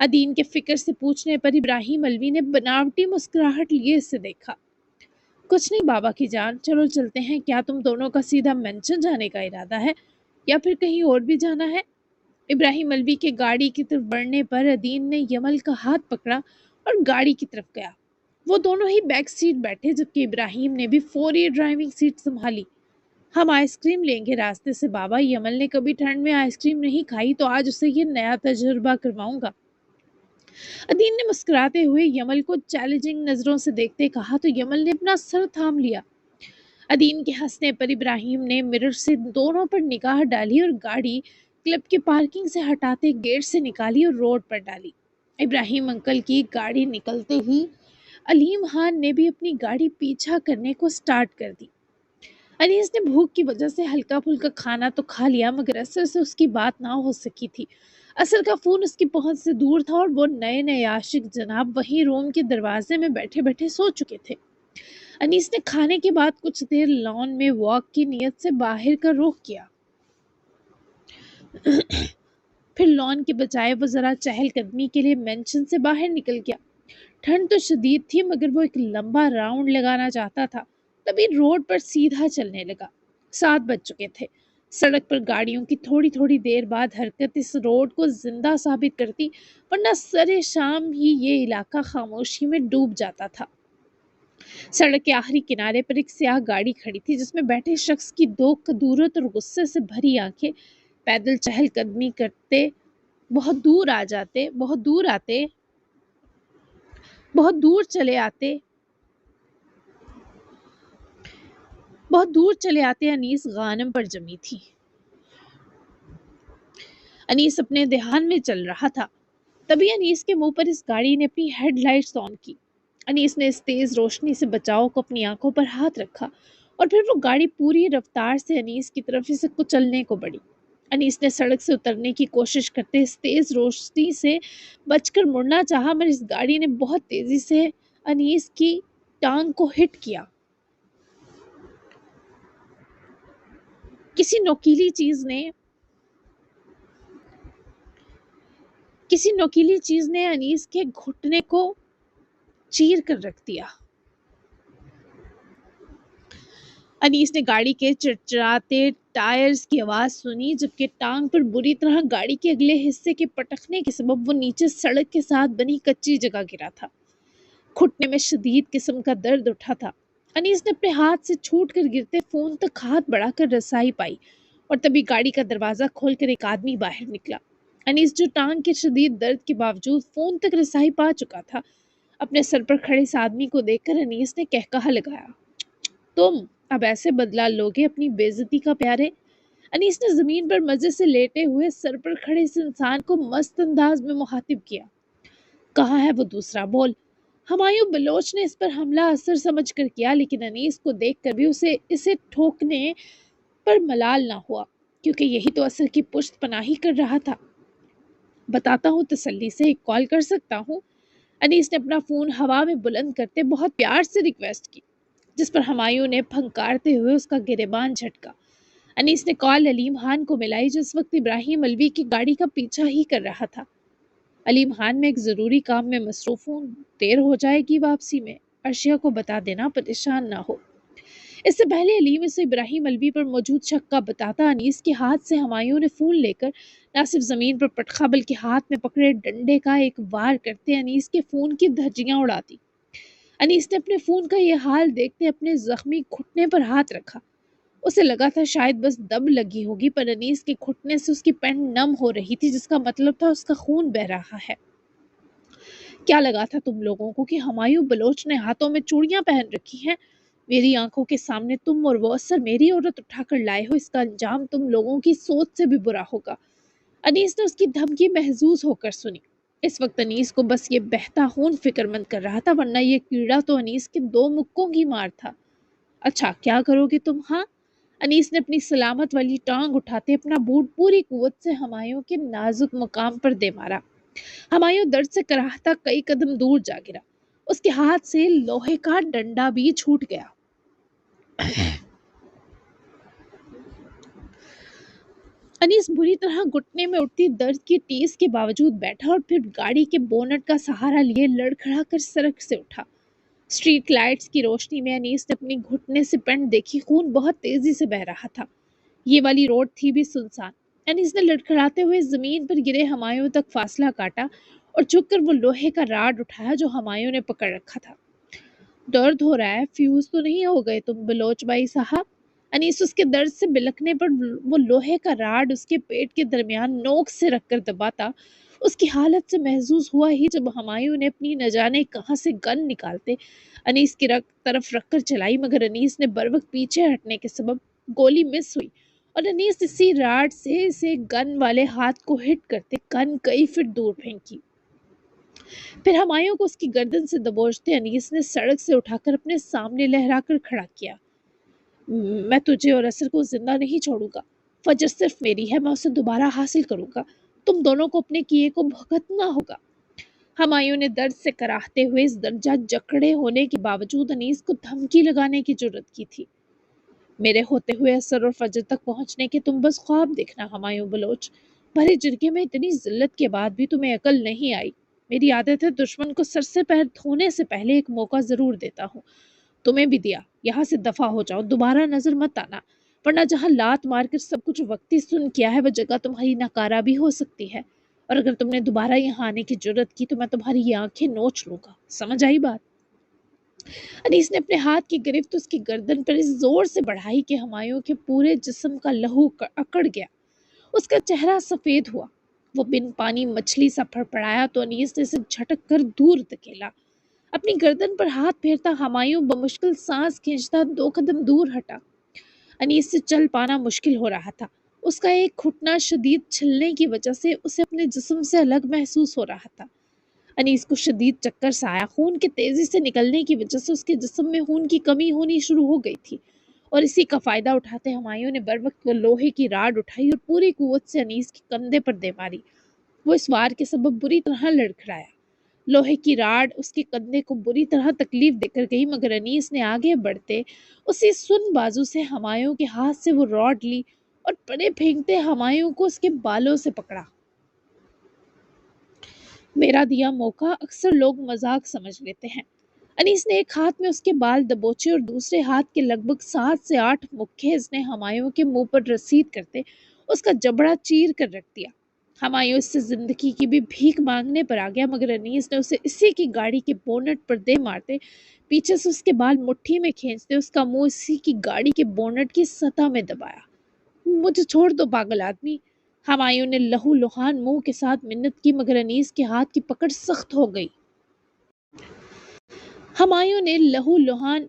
ادین کے فکر سے پوچھنے پر ابراہیم الوی نے بناوٹی مسکراہٹ لیے اسے دیکھا۔ کچھ نہیں بابا کی جان، چلو چلتے ہیں۔ کیا تم دونوں کا سیدھا مینشن جانے کا ارادہ ہے یا پھر کہیں اور بھی جانا ہے؟ ابراہیم الوی کے گاڑی کی طرف بڑھنے پر ادین نے یمل کا ہاتھ پکڑا اور گاڑی کی طرف گیا۔ وہ دونوں ہی بیک سیٹ بیٹھے جبکہ ابراہیم نے بھی فوری ڈرائیونگ سیٹ سنبھالی۔ ہم آئس کریم لیں گے راستے سے بابا، یمل نے کبھی ٹھنڈ میں آئس کریم نہیں کھائی تو آج اسے یہ نیا تجربہ کرواؤں گا۔ ادین نے مسکراتے ہوئے یمل کو چیلنجنگ نظروں سے دیکھتے کہا تو یمل نے اپنا سر تھام لیا۔ ادین کے ہنسنے پر ابراہیم نے مرر سے دونوں پر نگاہ ڈالی اور گاڑی کلب کی پارکنگ سے ہٹاتے گیٹ سے نکالی اور روڈ پر ڈالی۔ ابراہیم انکل کی گاڑی نکلتے ہی علیم خان نے بھی اپنی گاڑی پیچھا کرنے کو سٹارٹ کر دی۔ انیس نے بھوک کی وجہ سے ہلکا پھلکا کھانا تو کھا لیا مگر اثر سے اس کی بات نہ ہو سکی تھی۔ اثر کا فون اس کی پہنچ سے دور تھا اور وہ نئے نئے عاشق جناب وہیں روم کے دروازے میں بیٹھے بیٹھے سو چکے تھے۔ انیس نے کھانے کے بعد کچھ دیر لان میں واک کی نیت سے باہر کا رخ کیا، پھر لان کے بجائے وہ ذرا چہل قدمی کے لیے مینشن سے باہر نکل گیا۔ ٹھنڈ تو شدید تھی مگر وہ ایک لمبا راؤنڈ لگانا چاہتا تھا، تبھی روڈ پر سیدھا چلنے لگا۔ 7 بج چکے تھے۔ سڑک پر گاڑیوں کی تھوڑی تھوڑی دیر بعد حرکت اس روڈ کو زندہ ثابت کرتی، ورنہ سرے شام ہی یہ علاقہ خاموشی میں ڈوب جاتا تھا۔ سڑک کے آخری کنارے پر ایک سیاہ گاڑی کھڑی تھی جس میں بیٹھے شخص کی دو کدورت اور غصے سے بھری آنکھیں پیدل چہل قدمی کرتے بہت دور چلے آتے انیس غانم پر جمی تھی۔ انیس اپنے دھیان میں چل رہا تھا، تبھی انیس کے منہ پر اس گاڑی نے اپنی ہیڈ لائٹس آن کی۔ انیس نے اس تیز روشنی سے بچاؤ کو اپنی آنکھوں پر ہاتھ رکھا اور پھر وہ گاڑی پوری رفتار سے انیس کی طرف اسے کچلنے کو بڑھی۔ انیس نے سڑک سے اترنے کی کوشش کرتے اس تیز روشنی سے بچ کر مڑنا چاہا مگر اس گاڑی نے بہت تیزی سے انیس کی ٹانگ کو ہٹ کیا۔ کسی نوکیلی چیز نے انیس کے گھٹنے کو چیر کر رکھ دیا۔ انیس نے گاڑی کے چرچراتے ٹائرز کی آواز سنی جبکہ ٹانگ پر بری طرح گاڑی کے اگلے حصے کے پٹکنے کے سبب وہ نیچے سڑک کے ساتھ بنی کچی جگہ گرا تھا۔ گھٹنے میں شدید قسم کا درد اٹھا تھا۔ انیس نے اپنے ہاتھ سے چھوٹ کر گرتے فون تک ہاتھ بڑھا کر رسائی پائی اور تبھی گاڑی کا دروازہ کھول کر ایک آدمی باہر نکلا۔ انیس جو ٹانگ کے شدید درد کے باوجود فون تک رسائی پا چکا تھا، اپنے سر پر کھڑے اس آدمی کو دیکھ کر انیس نے کہکہا لگایا، تم اب ایسے بدلہ لوگے اپنی بے عزتی کا پیارے؟ انیس نے زمین پر مزے سے لیٹے ہوئے سر پر کھڑے اس انسان کو مست انداز میں مخاطب کیا۔ کہاں ہے وہ دوسرا؟ بول۔ ہمایوں بلوچ نے اس پر حملہ اثر سمجھ کر کیا لیکن انیس کو دیکھ کر بھی اسے ٹھوکنے پر ملال نہ ہوا کیونکہ یہی تو اثر کی پشت پناہی کر رہا تھا۔ بتاتا ہوں تسلی سے، ایک کال کر سکتا ہوں؟ انیس نے اپنا فون ہوا میں بلند کرتے بہت پیار سے ریکویسٹ کی، جس پر ہمایوں نے پھنکارتے ہوئے اس کا گریبان جھٹکا۔ انیس نے کال علیم خان کو ملائی جو اس وقت ابراہیم الوی کی گاڑی کا پیچھا ہی کر رہا تھا۔ علیم خان، میں ایک ضروری کام میں مصروف ہوں، دیر ہو جائے گی واپسی میں، عرشیہ کو بتا دینا، پریشان نہ ہو۔ اس سے پہلے علیم اسے ابراہیم الوی پر موجود شک کا بتاتا انیس کے ہاتھ سے ہمایوں نے فون لے کر نہ صرف زمین پر پٹخا بلکہ ہاتھ میں پکڑے ڈنڈے کا ایک وار کرتے انیس کے فون کی دھجیاں اڑا دی۔ انیس نے اپنے فون کا یہ حال دیکھتے اپنے زخمی گھٹنے پر ہاتھ رکھا۔ اسے لگا تھا شاید بس دب لگی ہوگی پر انیس کے گھٹنے سے اس کی پینٹ نم ہو رہی تھی جس کا مطلب تھا اس کا خون بہہ رہا ہے۔ کیا لگا تھا تم لوگوں کو کہ ہمایوں بلوچ نے ہاتھوں میں چوڑیاں پہن رکھی ہیں؟ میری آنکھوں کے سامنے تم اور وہ اثر میری عورت اٹھا کر لائے ہو، اس کا انجام تم لوگوں کی سوچ سے بھی برا ہوگا۔ انیس نے اس کی دھمکی محظوظ ہو کر سنی۔ اس وقت انیس کو بس یہ بہتا خون فکر مند کر رہا تھا ورنہ یہ کیڑا تو انیس کے 2 مکوں کی مار تھا۔ اچھا کیا کرو گے تم؟ ہاں؟ انیس نے اپنی سلامت والی ٹانگ اٹھاتے اپنا بوٹ پوری قوت سے ہمایوں کے نازک مقام پر دے مارا۔ ہمایوں درد سے کراہتا کئی قدم دور جا گرا، اس کے ہاتھ سے لوہے کا ڈنڈا بھی چھوٹ گیا۔ انیس بری طرح گھٹنے میں اٹھتی درد کی ٹیس کے باوجود بیٹھا اور پھر گاڑی کے بونٹ کا سہارا لیے لڑکھڑا کر سڑک سے اٹھا۔ اسٹریٹ لائٹس کی روشنی میں انیس نے اپنی گھٹنے سے پینٹ دیکھی، خون بہت تیزی سے بہہ رہا تھا۔ یہ والی روڈ تھی بھی سنسان۔ انیس نے لڑکھڑاتے ہوئے زمین پر گرے ہمایوں تک فاصلہ کاٹا اور جھک کر وہ لوہے کا راڈ اٹھایا جو ہمایوں نے پکڑ رکھا تھا۔ درد ہو رہا ہے، فیوز تو نہیں ہو گئے تم بلوچ بھائی صاحب؟ انیس اس کے درد سے بلکنے پر وہ لوہے کا راڈ اس کے پیٹ کے درمیان نوک سے رکھ کر دباتا۔ اس کی حالت سے محظوظ ہوا ہی جب ہمایوں نے اپنی نہ جانے کہاں سے گن نکالتے انیس کی طرف رکھ کر چلائی، مگر انیس نے بروقت پیچھے ہٹنے کے سبب گولی مس ہوئی اور انیس اسی راڈ سے اسے گن والے ہاتھ کو ہٹ کرتے گن کئی فٹ دور پھینکی۔ پھر ہمایوں کو اس کی گردن سے دبوچتے انیس نے سڑک سے اٹھا کر اپنے سامنے لہرا کر کھڑا کیا۔ میں تجھے اور اسر کو زندہ نہیں چھوڑوں گا، فجر صرف میری ہے، میں اسے دوبارہ حاصل کروں گا، تم دونوں کو اپنے کیے کو بھگتنا ہوگا۔ ہمایوں نے درد سے کراہتے ہوئے اس درجہ جکڑے ہونے کے باوجود انیس کو دھمکی لگانے کی جرات کی تھی۔ میرے ہوتے ہوئے اسر اور فجر تک پہنچنے کے تم بس خواب دیکھنا ہمایوں بلوچ، بھرے جرگے میں اتنی ذلت کے بعد بھی تمہیں عقل نہیں آئی۔ میری عادت ہے دشمن کو سر سے پیر دھونے سے پہلے ایک موقع ضرور دیتا ہوں، تمہیں بھی دیا، یہاں سے دفع ہو جاؤ، دوبارہ نظر مت آنا، ورنہ جہاں لات مار کر سب کچھ وقتی سن کیا ہے وہ جگہ تمہاری ناکارہ بھی ہو سکتی ہے، اور اگر تم نے دوبارہ یہاں آنے کی جرات کی تو میں تمہاری یہ آنکھیں نوچ لوں گا، سمجھ آئی بات؟ انیس نے اپنے ہاتھ کی گرفت اس کی گردن پر اس زور سے بڑھائی کہ ہمایوں کے پورے جسم کا لہو اکڑ گیا، اس کا چہرہ سفید ہوا، وہ بن پانی مچھلی سا پھڑپڑایا تو انیس نے اسے جھٹک کر دور دھکیلا۔ اپنی گردن پر ہاتھ پھیرتا ہمایوں بمشکل سانس کھینچتا 2 قدم دور ہٹا۔ انیس سے چل پانا مشکل ہو رہا تھا، اس کا ایک گھٹنا شدید چھلنے کی وجہ سے اسے اپنے جسم سے الگ محسوس ہو رہا تھا۔ انیس کو شدید چکر سا آیا، خون کے تیزی سے نکلنے کی وجہ سے اس کے جسم میں خون کی کمی ہونی شروع ہو گئی تھی، اور اسی کا فائدہ اٹھاتے ہمایوں نے بروقت وہ لوہے کی راڈ اٹھائی اور پوری قوت سے انیس کے کندھے پر دے ماری۔ وہ اس وار کے سبب بری طرح لڑکھڑایا، لوہے کی راڈ اس کے کندھے کو بری طرح تکلیف دے کر گئی، مگر انیس نے آگے بڑھتے اسی سن بازو سے ہمایوں کے ہاتھ سے وہ راڈ لی اور پڑے پھینکتے ہمایوں کو اس کے بالوں سے پکڑا۔ میرا دیا موقع اکثر لوگ مذاق سمجھ لیتے ہیں۔ انیس نے ایک ہاتھ میں اس کے بال دبوچے اور دوسرے ہاتھ کے لگ بھگ 7 سے 8 مکھے اس نے ہمایوں کے منہ پر رسید کرتے اس کا جبڑا چیر کر رکھ دیا۔ ہمایوں اس سے زندگی کی بھی بھیک مانگنے پر آ گیا، مگر انیس نے اسے اسی کی گاڑی کے بونٹ پر دے مارتے پیچھے سے اس کے بال مٹھی میں کھینچتے اس کا منہ اسی کی گاڑی کے بونٹ کی سطح میں دبایا۔ مجھے چھوڑ دو پاگل آدمی، ہمایوں نے لہو لہان منہ کے ساتھ منت کی، مگر انیس کے ہاتھ کی پکڑ سخت ہو گئی۔ ہمایوں نے لہو لہان،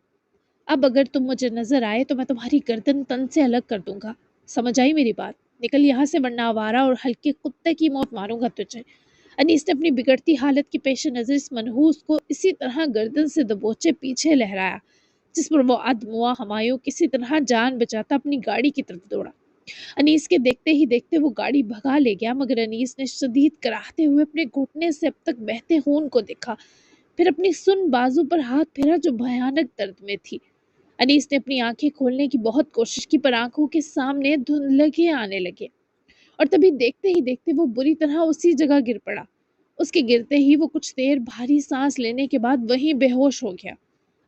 اب اگر تم مجھے نظر آئے تو میں تمہاری گردن تن سے الگ کر دوں گا، سمجھ آئی میری بات؟ نکل یہاں سے ورنہ آوارہ اور ہلکے کتے کی موت ماروں گا تجھے۔ انیس نے اپنی بگڑتی حالت کے پیش نظر اس منحوس کو اسی طرح گردن سے دبوچے پیچھے لہرایا، جس پر وہ ادموا ہمایوں کسی طرح جان بچاتا اپنی گاڑی کی طرف دوڑا۔ انیس کے دیکھتے ہی دیکھتے وہ گاڑی بھگا لے گیا، مگر انیس نے شدید کراہتے ہوئے اپنے گھٹنے سے اب تک بہتے خون کو دیکھا، پھر اپنی سن بازو پر ہاتھ پھیرا جو بھیانک درد میں تھی۔ انیس نے اپنی آنکھیں کھولنے کی بہت کوشش کی پر آنکھوں کے سامنے دھندلکے آنے لگے، اور تبھی دیکھتے ہی دیکھتے وہ بری طرح اسی جگہ گر پڑا۔ اس کے گرتے ہی وہ کچھ دیر بھاری سانس لینے کے بعد وہیں بے ہوش ہو گیا۔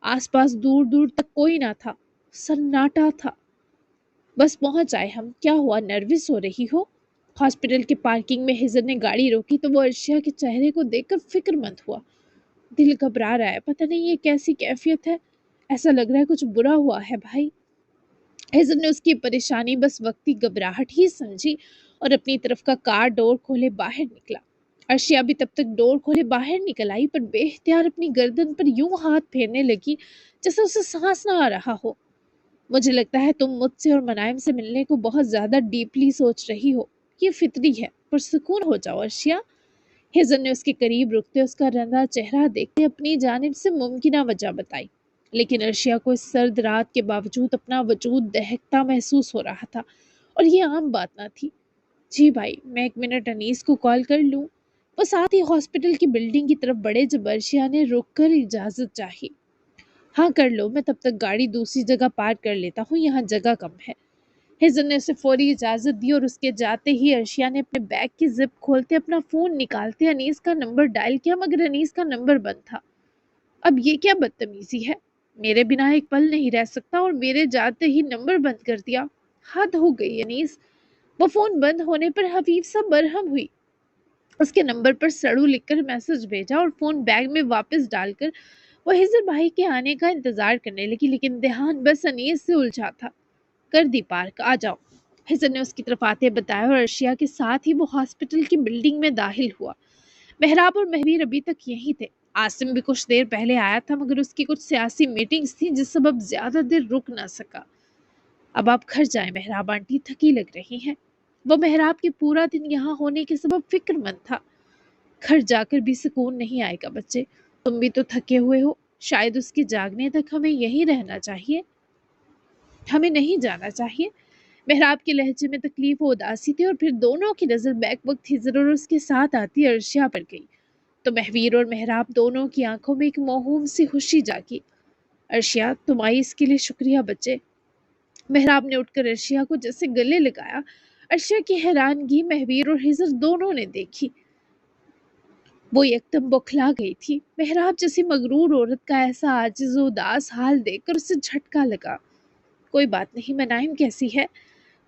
آس پاس دور دور تک کوئی نہ تھا، سناٹا تھا۔ بس پہنچ آئے ہم، کیا ہوا، نروس ہو رہی ہو؟ ہاسپٹل کے پارکنگ میں ہزر نے گاڑی روکی تو وہ ارشیا کے چہرے کو دیکھ کر فکر مند ہوا۔ دل گھبرا رہا ہے، پتہ نہیں یہ کیسی کیفیت ہے، ایسا لگ رہا ہے کچھ برا ہوا ہے بھائی۔ ہزر نے اس کی پریشانی بس وقتی گھبراہٹ ہی سمجھی اور اپنی طرف کا کار ڈور کھولے باہر نکلا۔ ارشیا بھی تب تک ڈور کھولے باہر نکل آئی، پر بے اختیار اپنی گردن پر یوں ہاتھ پھیرنے لگی جیسے اسے سانس نہ آ رہا ہو۔ مجھے لگتا ہے تم مجھ سے اور منائم سے ملنے کو بہت زیادہ ڈیپلی سوچ رہی ہو، یہ فطری ہے، پرسکون ہو جاؤ ارشیا۔ ہزر نے اس کے قریب رکتے اس کا رنگا چہرہ دیکھتے اپنی جانب سے ممکنہ وجہ بتائی، لیکن ارشیا کو اس سرد رات کے باوجود اپنا وجود دہکتا محسوس ہو رہا تھا، اور یہ عام بات نہ تھی۔ جی بھائی، میں 1 منٹ انیس کو کال کر لوں؟ وہ ساتھ ہی ہاسپٹل کی بلڈنگ کی طرف بڑھے جب ارشیا نے رک کر اجازت چاہی۔ ہاں کر لو، میں تب تک گاڑی دوسری جگہ پارک کر لیتا ہوں، یہاں جگہ کم ہے۔ ہزر نے اسے فوری اجازت دی اور اس کے جاتے ہی ارشیا نے اپنے بیگ کی زپ کھولتے اپنا فون نکالتے انیس کا نمبر ڈائل کیا، مگر انیس کا نمبر بند تھا۔ اب یہ کیا بدتمیزی ہے؟ میرے بنا ایک پل نہیں رہ سکتا اور میرے جاتے ہی نمبر بند کر دیا۔ حد ہو گئی انیس۔ وہ فون بند ہونے پر حفیظ سا برہم ہوئی۔ اس کے نمبر پر سڑو لکھ کر میسج بھیجا اور فون بیگ میں واپس ڈال کر وہ ہزر بھائی کے آنے کا انتظار کرنے لگی، لیکن دھیان بس انیس سے الجھا تھا۔ کر دی پارک، آ جاؤ، ہزر نے اس کی طرف آتے بتایا اور ارشیا کے ساتھ ہی وہ ہاسپٹل کی بلڈنگ میں داخل ہوا۔ محراب اور مہویر ابھی تک یہیں تھے۔ عاصم بھی کچھ دیر پہلے آیا تھا، مگر اس کی کچھ سیاسی میٹنگز تھیں جس سبب زیادہ دیر رک نہ سکا۔ اب آپ گھر جائیں محراب آنٹی، تھکی لگ رہی ہیں۔ وہ محراب کے پورا دن یہاں ہونے کے سبب فکر مند تھا۔ گھر جا کر بھی سکون نہیں آئے گا بچے، تم بھی تو تھکے ہوئے ہو، شاید اس کے جاگنے تک ہمیں یہیں رہنا چاہیے، ہمیں نہیں جانا چاہیے۔ محراب کے لہجے میں تکلیف و اداسی تھی اور پھر دونوں کی نظر بیک وقت ہزر اور اس کے ساتھ آتی ارشیا پر گئی تو مہویر اور محراب دونوں کی آنکھوں میں ایک موہوم سی خوشی جاگی۔ ارشیا، تم آئی اس کے لیے شکریہ بچے۔ محراب نے اٹھ کر ارشیا کو جیسے گلے لگایا۔ ارشیا کی حیرانگی مہویر اور ہزر دونوں نے دیکھی۔ وہ یکدم بوکھلا گئی تھی۔ محراب جیسی مغرور عورت کا ایسا عاجز و اداس حال دیکھ کر اسے جھٹکا لگا۔ کوئی بات نہیں، منائم کیسی ہے؟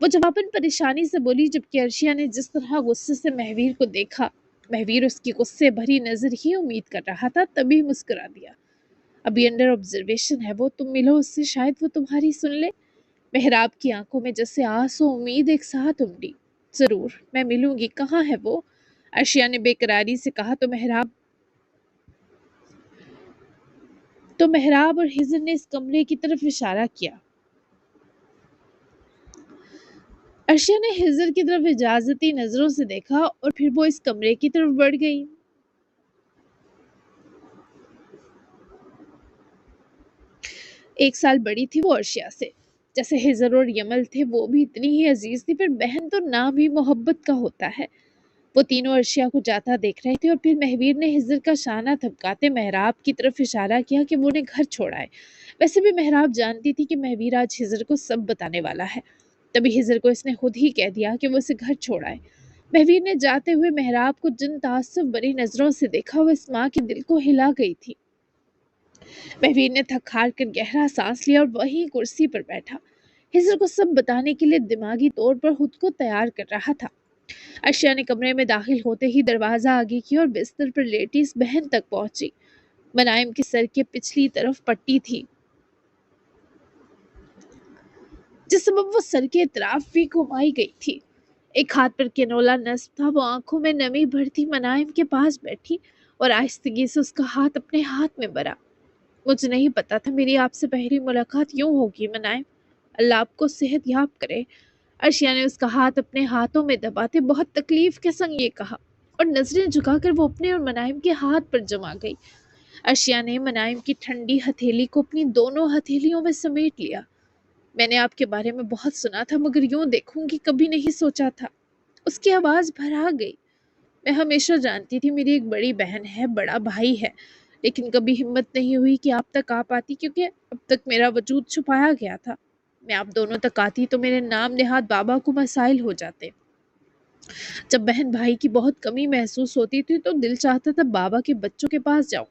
وہ جواباً پریشانی سے بولی، جبکہ ارشیا نے جس طرح غصے سے مہویر کو دیکھا، مہویر اس کی غصے بھری نظر ہی امید کر رہا تھا، تبھی مسکرا دیا۔ ابھی انڈر آبزرویشن ہے وہ، تم ملو اس سے، شاید وہ تمہاری سن لے۔ محراب کی آنکھوں میں جیسے آس و امید ایک ساتھ امڑی۔ ضرور، میں ملوں گی، کہاں ہے وہ؟ ارشیا نے بے قراری سے کہا تو محراب اور ہزر نے اس کمرے کی طرف اشارہ کیا۔ ارشیا نے ہزر کی طرف اجازتی نظروں سے دیکھا اور پھر وہ اس کمرے کی طرف بڑھ گئی۔ 1 سال بڑی تھی وہ ارشیا سے، جیسے ہزر اور یمل تھے وہ بھی اتنی ہی عزیز تھی، پھر بہن تو نام ہی محبت کا ہوتا ہے۔ وہ تینوں ارشیا کو جاتا دیکھ رہے تھے اور پھر مہویر نے ہزر کا شانہ تھپکاتے محراب کی طرف اشارہ کیا کہ وہ انہیں گھر چھوڑائے۔ ویسے بھی محراب جانتی تھی کہ مہویر آج ہزر کو سب بتانے والا ہے، تبھی ہزر کو اس نے خود ہی کہہ دیا کہ وہ اسے گھر چھوڑائے۔ مہویر نے جاتے ہوئے محراب کو جن تعصب بری نظروں سے دیکھا، وہ اس ماں کے دل کو ہلا گئی تھی۔ مہویر نے تھک ہار کر گہرا سانس لیا اور وہیں کرسی پر بیٹھا، ہزر کو سب بتانے کے لیے دماغی طور پر خود کو تیار کر رہا تھا۔ ارشیا نے کمرے میں داخل ہوتے ہی دروازہ آگے کیا اور بستر پر لیٹی اس بہن تک پہنچی۔ منائم کے سر کے پچھلی طرف پٹی تھی، جس سبب وہ سر کے اطراف بھی گھمائی گئی تھی۔ ایک ہاتھ پر کینولا نصب تھا، وہ آنکھوں میں نمی بھرتی منائم کے پاس بیٹھی اور آہستگی سے اس کا ہاتھ اپنے ہاتھ میں بھرا۔ مجھے نہیں پتا تھا میری آپ سے پہلی ملاقات یوں ہوگی منائم، اللہ آپ کو صحت یاب کرے۔ ارشیا نے اس کا ہاتھ اپنے ہاتھوں میں دباتے بہت تکلیف کے سنگ یہ کہا اور نظریں جھکا کر وہ اپنے اور منائم کے ہاتھ پر جما گئی۔ ارشیا نے منائم کی ٹھنڈی ہتھیلی کو اپنی دونوں ہتھیلیوں میں سمیٹ لیا۔ میں نے آپ کے بارے میں بہت سنا تھا، مگر یوں دیکھوں گی کبھی نہیں سوچا تھا۔ اس کی آواز بھرا گئی۔ میں ہمیشہ جانتی تھی میری ایک بڑی بہن ہے، بڑا بھائی ہے، لیکن کبھی ہمت نہیں ہوئی کہ آپ تک آ پاتی، کیونکہ اب تک میرا وجود چھپایا گیا تھا۔ میں آپ دونوں تک آتی تو میرے نام نہاد بابا کو مسائل ہو جاتے۔ جب بہن بھائی کی بہت کمی محسوس ہوتی تھی تو دل چاہتا تھا بابا کے بچوں کے پاس جاؤں،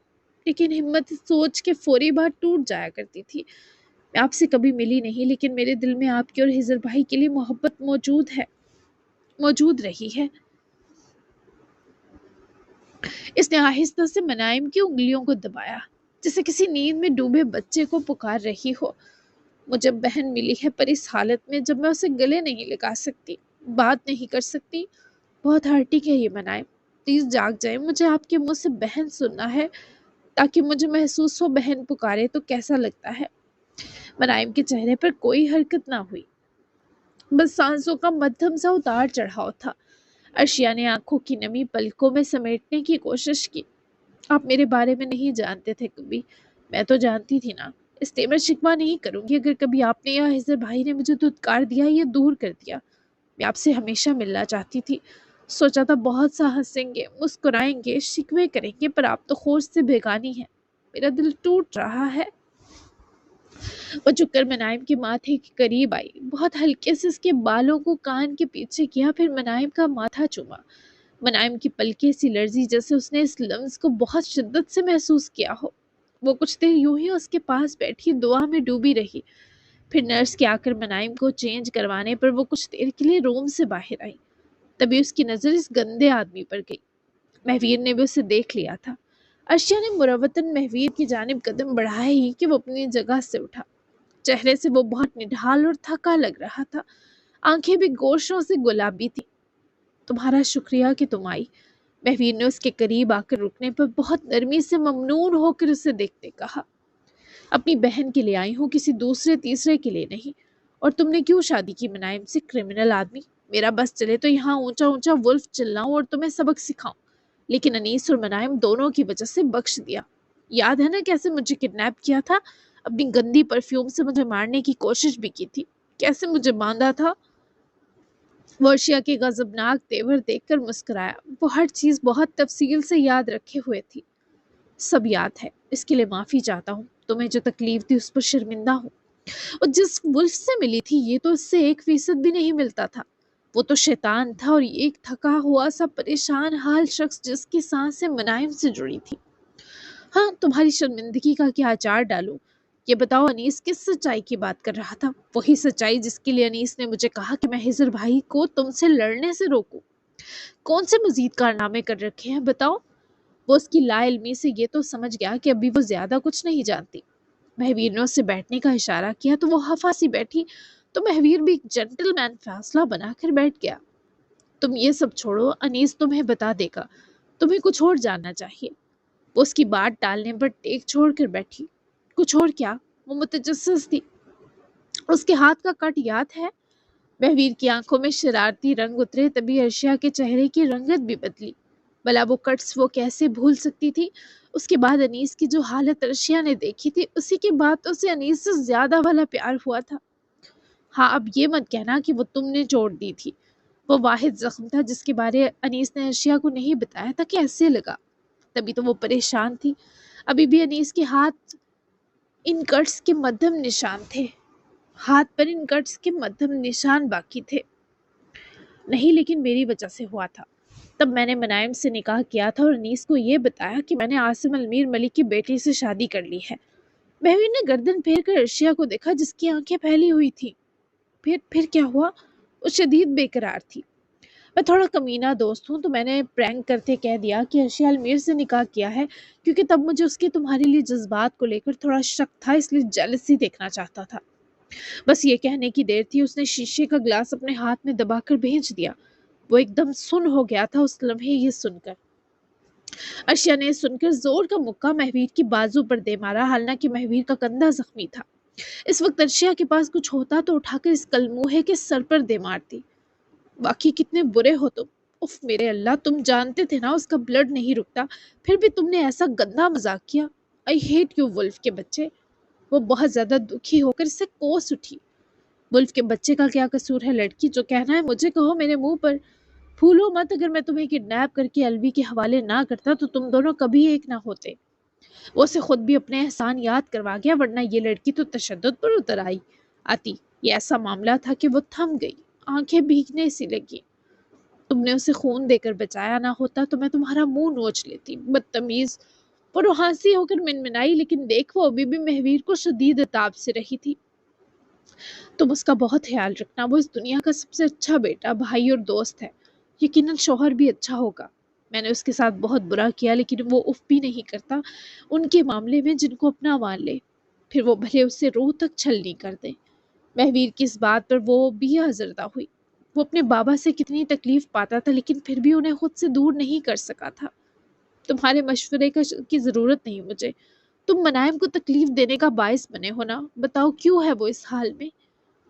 لیکن ہمت سوچ کے فوری بات ٹوٹ جایا کرتی تھی۔ میں آپ سے کبھی ملی نہیں، لیکن میرے دل میں آپ کے اور ہزر بھائی کے لیے محبت موجود رہی ہے۔ اس نے آہستہ سے منائم کی انگلیوں کو دبایا، جیسے کسی نیند میں ڈوبے بچے کو پکار رہی ہو۔ مجھے بہن ملی ہے، پر اس حالت میں جب میں اسے گلے نہیں لگا سکتی، بات نہیں کر سکتی۔ بہت ہرٹنگ ہے یہ منائم، پلیز جاگ جائیں، مجھے آپ کے منہ سے بہن سننا ہے، تاکہ مجھے محسوس ہو بہن پکارے تو کیسا لگتا ہے۔ منائم کے چہرے پر کوئی حرکت نہ ہوئی، بس سانسوں کا مدھم سا اتار چڑھاؤ تھا۔ ارشیا نے آنکھوں کی نمی پلکوں میں سمیٹنے کی کوشش کی۔ آپ میرے بارے میں نہیں جانتے تھے کبھی، میں تو جانتی تھی نا، اس لیے میں شکوہ نہیں کروں گی اگر کبھی آپ نے یا ہزر بھائی نے مجھے دھتکار دیا یا دور کر دیا۔ میں آپ سے ہمیشہ ملنا چاہتی تھی، سوچا تھا بہت سا ہنسیں گے، مسکرائیں گے، شکوے کریں گے، پر آپ تو خوش سے بیگانی ہیں، میرا دل ٹوٹ رہا ہے۔ وہ جھک کر منائم کے ماتھے کے قریب آئی، بہت ہلکے سے اس کے بالوں کو کان کے پیچھے کیا، پھر منائم کا ماتھا چوما۔ منائم کی پلکیں سی لرزی جیسے اس نے اس لمس کو بہت شدت سے محسوس کیا ہو۔ وہ کچھ دیر یوں ہی اس کے پاس بیٹھی دعا میں ڈوبی رہی، پھر نرس کے آ کر منائم کو چینج کروانے پر وہ کچھ دیر کے لیے روم سے باہر آئی۔ تبھی اس کی نظر اس گندے آدمی پر گئی۔ مہویر نے بھی اسے دیکھ لیا تھا۔ ارشیا نے مروتاً مہویر کی جانب قدم بڑھائے ہی کہ وہ اپنی جگہ سے اٹھا۔ چہرے سے وہ بہت نڈھال اور تھکا لگ رہا تھا، آنکھیں بھی گوشوں سے گلابی تھی۔ تمہارا شکریہ کہ تم آئی، مہویر نے اس کے قریب آ کر رکنے پر بہت نرمی سے ممنون ہو کر اسے دیکھتے کہا۔ اپنی بہن کے لیے آئی ہوں، کسی دوسرے تیسرے کے لیے نہیں۔ اور تم نے کیوں شادی کی منائم سے، کرمنل آدمی؟ میرا بس چلے تو یہاں اونچا اونچا ولف چلاؤں اور تمہیں سبق سکھاؤں، لیکن انیس اور منائم دونوں کی وجہ سے بخش دیا۔ یاد ہے نا کیسے مجھے کڈنیپ کیا تھا؟ اپنی گندی پرفیوم سے مجھے مارنے کی کوشش بھی کی تھی، کیسے مجھے باندھا تھا۔ ورشیا کے غضبناک تیور دیکھ کر مسکرایا۔ وہ ہر چیز بہت تفصیل سے یاد رکھے ہوئے تھی۔ سب یاد ہے، اس کے لیے معافی چاہتا ہوں، تمہیں جو تکلیف دی اس پر شرمندہ ہوں۔ اور جس ولف سے ملی تھی یہ تو اس سے 1% بھی نہیں ملتا تھا، وہ تو شیطان تھا، اور ایک تھکا ہوا سا پریشان حال شخص جس کی سانسیں منائم سے جڑی تھی۔ ہاں، تمہاری شرمندگی کا کیا اچار ڈالوں؟ یہ بتاؤ انیس کس سچائی کی بات کر رہا تھا؟ وہی سچائی جس کے لیے انیس نے مجھے کہا کہ میں ہزر بھائی کو تم سے لڑنے سے روکوں۔ کون سے مزید کارنامے کر رکھے ہیں بتاؤ؟ وہ اس کی لا علمی سے یہ تو سمجھ گیا کہ ابھی وہ زیادہ کچھ نہیں جانتی۔ مہویر نے اس سے بیٹھنے کا اشارہ کیا تو وہ ہفا سی بیٹھی، تو مہویر بھی ایک جنٹل مین فیصلہ بنا کر بیٹھ گیا۔ تم یہ سب چھوڑو، انیس تمہیں بتا دے گا، تمہیں کچھ اور جاننا چاہیے۔ وہ اس کی بات ٹالنے پر ٹیک چھوڑ کر بیٹھی۔ کچھ اور کیا؟ وہ متجسس تھی۔ اس کے ہاتھ کا کٹ یاد ہے؟ مہویر کی آنکھوں میں شرارتی رنگ اترے، تبھی ارشیا کے چہرے کی رنگت بھی بدلی۔ بھلا وہ کٹس وہ کیسے بھول سکتی تھی؟ اس کے بعد انیس کی جو حالت ارشیا نے دیکھی تھی، اسی کے بعد تو اسے انیس سے زیادہ والا پیار ہوا تھا۔ ہاں، اب یہ مت کہنا کہ وہ تم نے چھوڑ دی تھی۔ وہ واحد زخم تھا جس کے بارے انیس نے ارشیا کو نہیں بتایا تھا کہ ایسے لگا، تبھی تو وہ پریشان تھی۔ ابھی بھی انیس کے ہاتھ ان کٹس کے مدھم نشان تھے، ہاتھ پر ان کٹس کے مدھم نشان باقی تھے۔ نہیں، لیکن میری وجہ سے ہوا تھا۔ تب میں نے منائم سے نکاح کیا تھا اور انیس کو یہ بتایا کہ میں نے عاصم المیر ملک کی بیٹی سے شادی کر لی ہے۔ مہویر نے گردن پھیر کر ارشیا کو دیکھا جس کی آنکھیں پھیلی ہوئی تھی۔ پھر کیا ہوا؟ وہ شدید بے قرار تھی۔ میں تھوڑا کمینہ دوست ہوں، تو میں نے پرینک کرتے کہہ دیا کہ ارشیا المیر سے نکاح کیا ہے، کیونکہ تب مجھے اس کے تمہارے لیے جذبات کو لے کر تھوڑا شک تھا، اس لیے جیلسی دیکھنا چاہتا تھا۔ بس یہ کہنے کی دیر تھی، اس نے شیشے کا گلاس اپنے ہاتھ میں دبا کر بھیج دیا۔ وہ ایک دم سن ہو گیا تھا اس لمحے یہ سن کر۔ ارشیا نے سن کر زور کا مکہ مہویر کی بازو پر دے مارا، حالانکہ مہویر کا کندھا زخمی تھا۔ اس وقت ارشیا کے پاس کچھ ہوتا تو اٹھا کر اس کلموہے کے سر پر دے مارتی۔ باقی کتنے برے ہو تم! اف میرے اللہ، تم جانتے تھے نا اس کا بلڈ نہیں رکتا، پھر بھی تم نے ایسا گندا مذاق کیا۔ آئی ہیٹ یو ولف کے بچے! وہ بہت زیادہ دکھی ہو کر اسے کوس اٹھی۔ ولف کے بچے کا کیا قصور ہے لڑکی؟ جو کہنا ہے مجھے کہو میرے منہ پر۔ پھولو مت، اگر میں تمہیں کڈنیپ کر کے الوی کے حوالے نہ کرتا تو تم دونوں کبھی ایک نہ ہوتے۔ وہ اسے خود بھی اپنے احسان یاد کروا گیا، ورنہ یہ لڑکی تو تشدد پر اتر آتی۔ یہ ایسا معاملہ تھا کہ وہ تھم گئی، آنکھیں بھیگنے سی لگی۔ تم نے اسے خون دے کر بچایا، نہ ہوتا تو میں تمہارا منہ نوچ لیتی، بدتمیز۔ پر وہ ہنسی ہو کر منمنائی، لیکن دیکھ وہ ابھی بھی مہویر کو شدید عتاب سے رہی تھی۔ تم اس کا بہت خیال رکھنا، وہ اس دنیا کا سب سے اچھا بیٹا، بھائی اور دوست ہے، یقیناً شوہر بھی اچھا ہوگا۔ میں نے اس کے ساتھ بہت برا کیا، لیکن وہ اف بھی نہیں کرتا ان کے معاملے میں جن کو اپنا مان لے، پھر وہ بھلے اسے روح تک چھلنی کر دیں۔ مہویر کی اس بات پر وہ بھی آزردہ ہوئی۔ وہ اپنے بابا سے کتنی تکلیف پاتا تھا، لیکن پھر بھی انہیں خود سے دور نہیں کر سکا تھا۔ تمہارے مشورے کی ضرورت نہیں مجھے، تم منائم کو تکلیف دینے کا باعث بنے ہو نا، بتاؤ کیوں ہے وہ اس حال میں؟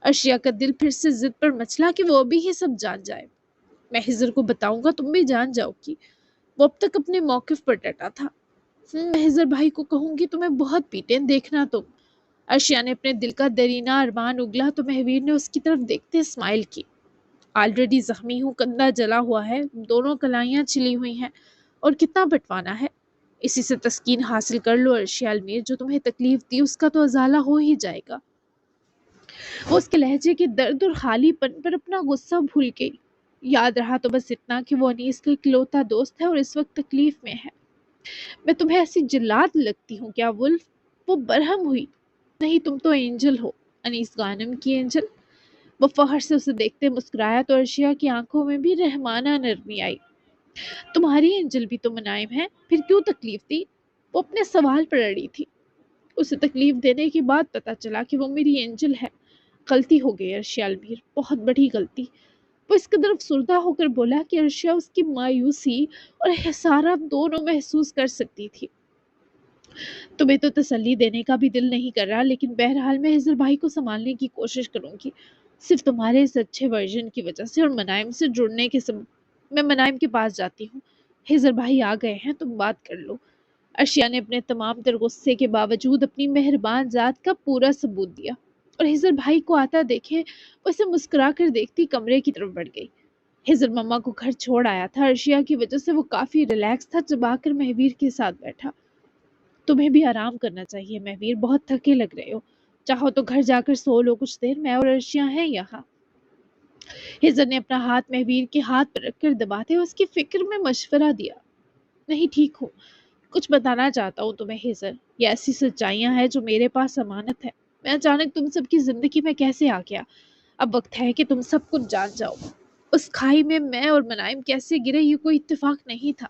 ارشیا کا دل پھر سے ضد پر مچلا کہ وہ ابھی ہی سب جان جائے۔ میں ہزر کو بتاؤں گا، تم بھی جان جاؤ گی۔ وہ اب تک اپنے موقف پر ڈٹا تھا۔ میں ہزر بھائی کو کہوں گی تمہیں بہت پیٹیں، دیکھنا تم۔ ارشیا نے اپنے دل کا درینہ ارمان اگلا تو مہویر نے اس کی طرف دیکھتے اسمائل کی۔ آلریڈی زخمی ہوں، کندھا جلا ہوا ہے، دونوں کلائیاں چلی ہوئی ہیں، اور کتنا بٹوانا ہے؟ اسی سے تسکین حاصل کر لو عرشی المیر، جو تمہیں تکلیف دی اس کا تو ازالہ ہو ہی جائے گا۔ وہ اس کے لہجے کے درد اور خالی پن پر اپنا غصہ بھول گئی۔ یاد رہا تو بس اتنا کہ وہ انیس کا اکلوتا دوست ہے اور اس وقت تکلیف میں ہے۔ میں تمہیں ایسی جلاد لگتی ہوں کیا ولف؟ وہ برہم ہوئی۔ نہیں، تم تو اینجل ہو، انیس غانم کی اینجل۔ وہ فخر سے اسے دیکھتے مسکرایا تو عرشیہ کی آنکھوں میں بھی رحمانہ نرمی آئی۔ تمہاری اینجل بھی تو منائم ہے، پھر کیوں تکلیف دی؟ وہ اپنے سوال پر اڑی تھی۔ اسے تکلیف دینے کے بعد پتا چلا کہ وہ میری اینجل ہے۔ غلطی ہو گئی عرشیہ المیر، بہت بڑی غلطی۔ وہ اس قدر افسردہ ہو کر بولا کہ عرشیہ اس کی مایوسی اور حسارت دونوں محسوس کر سکتی تھی۔ تمہیں تو تسلی دینے کا بھی دل نہیں کر رہا، لیکن بہرحال میں حضر بھائی کو سنبھالنے کی کوشش کروں گی، صرف تمہارے اس اچھے ورژن کی وجہ سے اور منائم سے جڑنے کے سبب۔ میں منائم کے پاس جاتی ہوں، حضر بھائی آ گئے ہیں، تم بات کر لو۔ عرشیہ نے اپنے تمام تر غصے کے باوجود اپنی مہربان ذات کا پورا ثبوت دیا، اور حضر بھائی کو آتا دیکھے وہ اسے مسکرا کر دیکھتی کمرے کی طرف بڑھ گئی۔ حضر مما کو گھر چھوڑ آیا تھا، عرشیہ کی وجہ سے وہ کافی ریلیکس تھا جب آ کر مہویر کے ساتھ بیٹھا۔ تمہیں بھی آرام کرنا چاہیے مہویر، بہت تھکے لگ رہے ہو، چاہو تو گھر جا کر سو لو کچھ دیر، میں اور عرشیہ ہیں یہاں۔ حضر نے اپنا ہاتھ مہویر کے ہاتھ پر رکھ کر دباتے اس کی فکر میں مشورہ دیا۔ نہیں، ٹھیک ہوں، کچھ بتانا چاہتا ہوں تمہیں حضر، یہ ایسی سچائیاں ہیں جو میرے پاس امانت ہے۔ میں اچانک تم سب کی زندگی میں کیسے آ گیا؟ اب وقت ہے کہ تم سب کچھ جان جاؤ۔ اس کھائی میں اور منائم کیسے گرے یہ کوئی اتفاق نہیں تھا۔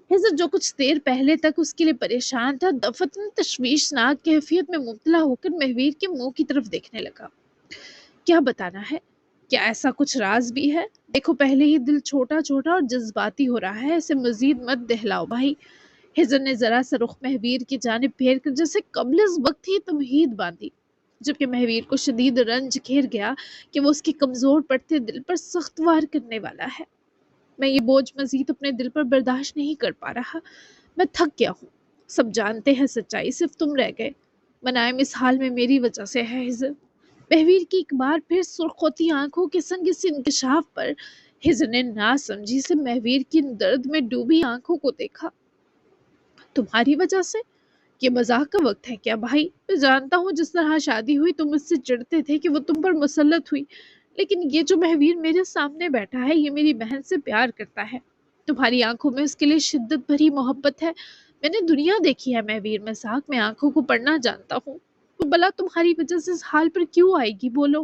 حضر جو کچھ دیر پہلے تک اس کے لیے پریشان تھا، دفتن تشویشناک کیفیت میں مبتلا ہو کر مہویر کے منہ کی طرف دیکھنے لگا۔ کیا بتانا ہے؟ کیا ایسا کچھ راز بھی ہے؟ دیکھو پہلے ہی دل چھوٹا چھوٹا اور جذباتی ہو رہا ہے، اسے مزید مت دہلاؤ بھائی۔ حضر نے ذرا سا رخ مہویر کی جانب پھیر کر جیسے قبل از وقت ہی تمہید باندھی، جبکہ مہویر کو شدید رنج گھیر گیا کہ وہ اس کے کمزور پڑتے دل پر سخت وار کرنے والا ہے۔ میں یہ بوجھ مزید اپنے دل پر برداشت نہیں کر پا رہا، میں تھک گیا ہوں۔ سب جانتے ہیں سچائی، صرف تم رہ گئے۔ منائم اس حال میں میری وجہ سے ہے حضر۔ مہویر کی ایک بار پھر سرخ ہوتی آنکھوں کے سنگ اس انکشاف پر حضر نے ناسمجھی سے مہویر کی درد میں ڈوبی آنکھوں کو دیکھا۔ تمہاری وجہ سے؟ یہ مذاق کا وقت ہے کیا بھائی؟ میں جانتا ہوں جس طرح شادی ہوئی تم مجھ سے چڑھتے تھے کہ وہ تم پر مسلط ہوئی، لیکن یہ جو مہویر میرے سامنے بیٹھا ہے یہ میری بہن سے پیار کرتا ہے۔ تمہاری آنکھوں میں اس کے لیے شدت بھری محبت ہے۔ میں نے دنیا دیکھی ہے مہویر، مذاق میں آنکھوں کو پڑھنا جانتا ہوں۔ وہ بلا تمہاری وجہ سے اس حال پر کیوں آئے گی بولو؟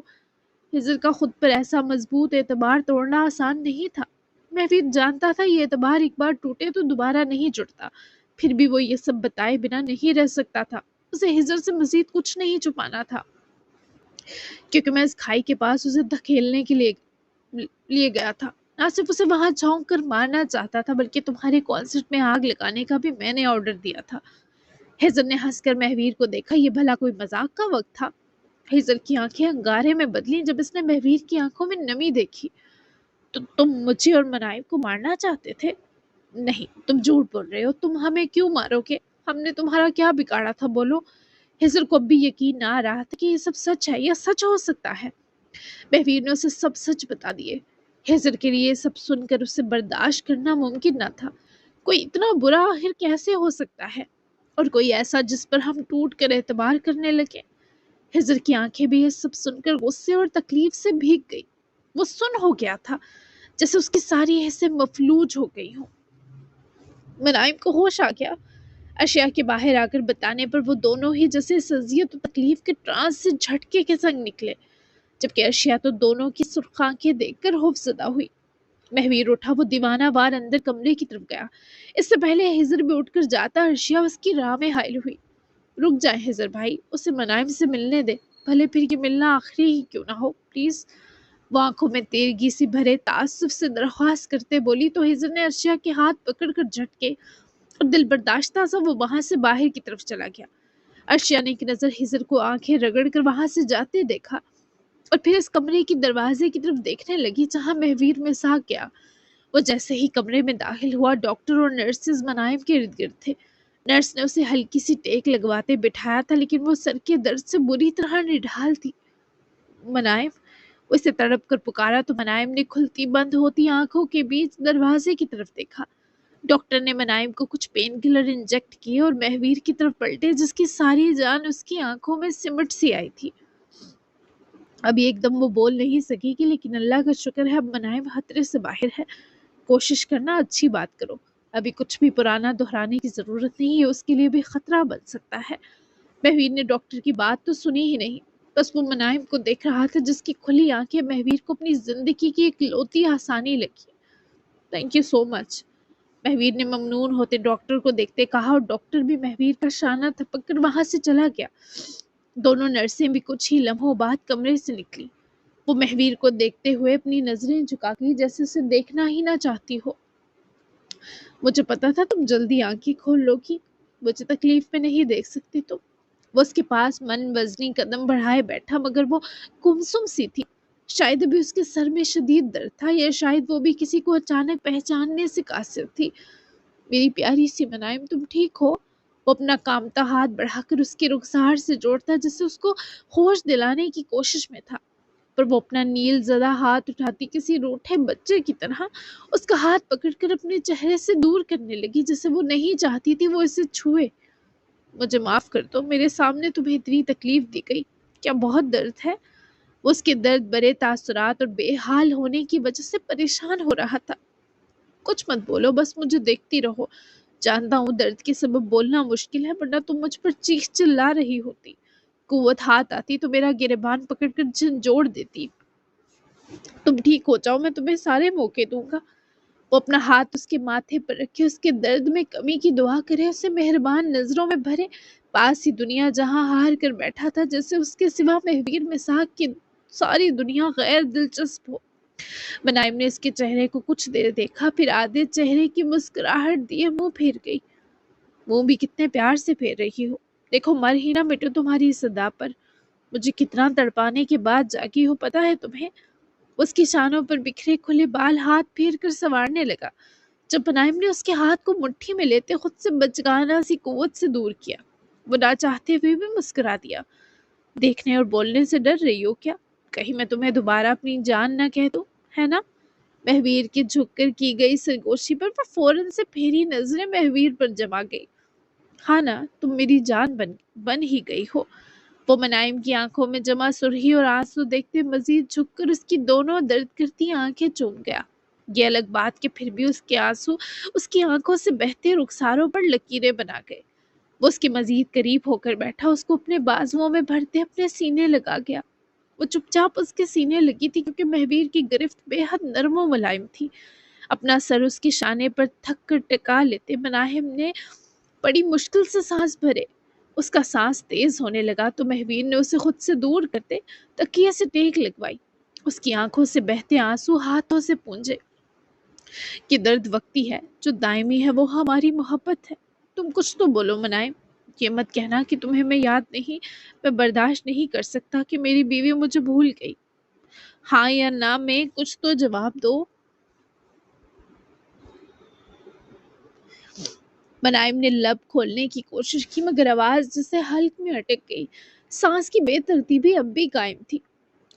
حضر کا خود پر ایسا مضبوط اعتبار توڑنا آسان نہیں تھا۔ مہویر جانتا تھا یہ اعتبار ایک بار ٹوٹے تو دوبارہ نہیں جڑتا، پھر بھی وہ یہ سب بتائے بنا نہیں رہ سکتا تھا۔ اسے حضر سے مزید کچھ نہیں چھپانا تھا، کیونکہ میں اس کھائی کے پاس اسے دھکیلنے کے لیے گیا تھا۔ نہ صرف اسے وہاں جھونک کر مارنا چاہتا تھا، بلکہ تمہارے کانسرٹ میں آگ لگانے کا بھی میں نے آرڈر دیا تھا۔ حضر نے ہنس کر مہویر کو دیکھا، یہ بھلا کوئی مذاق کا وقت تھا؟ حضر کی آنکھیں انگارے میں بدلیں جب اس نے مہویر کی آنکھوں میں نمی دیکھی۔ تو تم مجھے اور منائم کو مارنا چاہتے تھے؟ نہیں، تم جھوٹ بول رہے ہو، تم ہمیں کیوں مارو گے؟ ہم نے تمہارا کیا بگاڑا تھا بولو؟ حضر کو اب بھی یقین نہ آ رہا تھا کہ یہ سب سچ ہے یا سچ ہو سکتا ہے۔ مہویر نے اسے سب سچ بتا دیے۔ حضر کے لیے سب سن کر اسے برداشت کرنا ممکن نہ تھا۔ کوئی اتنا برا آخر کیسے ہو سکتا ہے، اور کوئی ایسا جس پر ہم ٹوٹ کر اعتبار کرنے لگے؟ حضر کی آنکھیں بھی یہ سب سن کر غصے اور تکلیف سے بھیگ گئی۔ وہ سن ہو گیا تھا، جیسے اس کی ساری حصے مفلوج ہو گئی ہوں۔ منائم کو ہوش آ گیا۔ اشیاء کے باہر آ کر بتانے پر وہ دونوں ہی جیسے اس اذیت و تکلیف کے ٹرانس سے جھٹکے کے سنگ نکلے، جبکہ اشیاء تو دونوں کی سرخ آنکھیں دیکھ کر خوفزدہ ہوئی۔ مہویر اٹھا، وہ دیوانہ وار اندر کمرے کی طرف گیا۔ اس سے پہلے حضر بھی اٹھ کر جاتا، ارشیا اس کی راہ میں حائل ہوئی۔ رک جائیں حضر بھائی، اسے منائم سے ملنے دے، بھلے پھر یہ ملنا آخری ہی کیوں نہ ہو، پلیز۔ وہ آنکھوں میں تیرگی سی بھرے تعصب سے درخواست کرتے بولی تو حضر نے ارشیا کے ہاتھ پکڑ کر جھٹکے، اور دل برداشتہ سا وہ وہاں سے باہر کی طرف چلا گیا۔ ارشیا نے ایک نظر حضر کو آنکھیں رگڑ کر وہاں سے جاتے دیکھا، اور پھر اس کمرے کی دروازے کی طرف دیکھنے لگی جہاں مہویر میں سا گیا۔ وہ جیسے ہی کمرے میں داخل ہوا، ڈاکٹر اور نرسز منائم کے ارد گرد تھے۔ نرس نے اسے ہلکی سی ٹیک لگواتے بٹھایا تھا، لیکن وہ سر کے درد سے بری طرح نڈھال تھی۔ منائم، اسے تڑپ کر پکارا تو منائم نے کھلتی بند ہوتی آنکھوں کے بیچ دروازے کی طرف دیکھا۔ ڈاکٹر نے منائم کو کچھ پین کلر انجیکٹ کیے اور مہویر کی طرف پلٹے، جس کی ساری جان اس کی آنکھوں میں سمٹ سی آئی تھی۔ ابھی ایک دم وہ بول نہیں سکی کہ لیکن اللہ کا شکر ہے اب منائم خطرے سے باہر ہے۔ کوشش کرنا، اچھی بات کرو، ابھی کچھ بھی پرانا دہرانے کی ضرورت نہیں ہے، اس کے لیے بھی خطرہ بن سکتا ہے۔ مہویر نے ڈاکٹر کی بات تو سنی ہی نہیں، بس وہ منائم کو دیکھ رہا تھا جس کی کھلی آنکھیں مہویر کو اپنی زندگی کی ایک لوتی آسانی لگی۔ تھینک یو سو مچ، مہویر نے ممنون ہوتے ڈاکٹر کو دیکھتے کہا، اور ڈاکٹر بھی مہویر کا شانہ تھپک کر وہاں سے چلا گیا۔ دونوں نرسیں بھی کچھ ہی لمحوں بعد کمرے سے نکلی۔ وہ مہویر کو دیکھتے ہوئے اپنی نظریں جھکا گئی جیسے اسے دیکھنا ہی نہ چاہتی ہو۔ مجھے پتا تھا تم جلدی آنکھیں کھول لو گی، مجھے تکلیف میں نہیں دیکھ سکتی تم۔ وہ اس کے پاس من وزنی قدم بڑھائے بیٹھا، مگر وہ گمسم سی تھی۔ شاید ابھی اس کے سر میں شدید درد تھا، یا شاید وہ بھی کسی کو اچانک پہچاننے سے قاصر تھی۔ میری پیاری سی منائم، تم ٹھیک ہو؟ وہ اپنا کامتا ہاتھ بڑھا کر اس کے رخسار سے جوڑتا جسے اس کو ہوش دلانے کی کوشش میں تھا، پر وہ اپنا نیل زدہ ہاتھ اٹھاتی کسی روٹھے بچے کی طرح اس کا ہاتھ پکڑ کر اپنے چہرے سے دور کرنے لگی، جیسے وہ نہیں چاہتی تھی وہ اسے چھوئے۔ مجھے معاف کر دو، میرے سامنے تمہیں اتنی تکلیف دی گئی، کیا بہت درد ہے؟ وہ اس کے درد برے تاثرات اور بے حال ہونے کی وجہ سے پریشان ہو رہا تھا۔ کچھ مت بولو، بس مجھے دیکھتی رہو۔ جانتا ہوں درد کے سبب بولنا مشکل ہے، ورنہ تم مجھ پر چیخ چلا رہی ہوتی۔ قوت ہاتھ آتی تو میرا گریبان پکڑ کر جھنجھوڑ دیتی۔ تم ٹھیک ہو جاؤ، میں تمہیں سارے موقع دوں گا۔ وہ اپنا ہاتھ اس کے ماتھے پر رکھے، اس کے درد میں کمی کی دعا کرے، اسے مہربان نظروں میں بھرے۔ پاس ہی دنیا جہاں ہار کر بیٹھا تھا، جیسے اس کے سوا مہویر مساق کی ساری دنیا غیر دلچسپ ہو۔ منائم نے اس کے چہرے کو کچھ دیر دیکھا، پھر آدھے چہرے کی مسکراہٹ دیے منہ پھیر گئی۔ منہ بھی کتنے پیار سے پھیر رہی ہو، دیکھو مر ہی نہ مٹو تمہاری صدا پر۔ مجھے کتنا تڑپانے کے بعد جاگی ہو، پتہ ہے تمہیں؟ اس کی شانوں پر بکھرے کھلے بال ہاتھ پھیر کر سنوارنے لگا۔ جب منائم نے اس کے ہاتھ کو مٹھی میں لیتے خود سے بچگانہ سی قوت سے دور کیا، وہ نہ چاہتے ہوئے بھی مسکرا دیا۔ دیکھنے اور بولنے سے ڈر رہی ہو کیا؟ کہیں میں تمہیں دوبارہ اپنی جان نہ کہہ دوں، ہے نا؟ مہویر کی جھک کر کی گئی سرگوشی پر وہ فوراً سے پھیری نظریں مہویر پر جما گئی۔ ہاں نا، تم میری جان بن ہی گئی ہو۔ وہ منائم کی آنکھوں میں جمع سرخی اور آنسو دیکھتے مزید جھک کر اس کی دونوں درد کرتی آنکھیں چوم گیا۔ یہ الگ بات کہ پھر بھی اس کے آنسو اس کی آنکھوں سے بہتے رخساروں پر لکیریں بنا گئے۔ وہ اس کے مزید قریب ہو کر بیٹھا، اس کو اپنے بازوؤں میں بھرتے اپنے سینے لگا گیا۔ وہ چپ چاپ اس کے سینے لگی تھی کیونکہ مہویر کی گرفت بے حد نرم و ملائم تھی۔ اپنا سر اس کے شانے پر تھک کر ٹکا لیتے مناہم نے بڑی مشکل سے سانس بھرے۔ اس کا سانس تیز ہونے لگا تو مہویر نے اسے خود سے دور کرتے تکیے سے ٹیک لگوائی، اس کی آنکھوں سے بہتے آنسو ہاتھوں سے پونجے۔ کہ درد وقتی ہے، جو دائمی ہے وہ ہماری محبت ہے۔ تم کچھ تو بولو منائم، یہ مت کہنا کہ تمہیں میں یاد نہیں، میں برداشت نہیں کر سکتا کہ میری بیوی مجھے بھول گئی۔ ہاں یا نہ میں کچھ تو جواب دو۔ منائم نے لب کھولنے کی کوشش کی، مگر آواز جسے حلق میں اٹک گئی۔ سانس کی بے ترتیبی اب بھی قائم تھی۔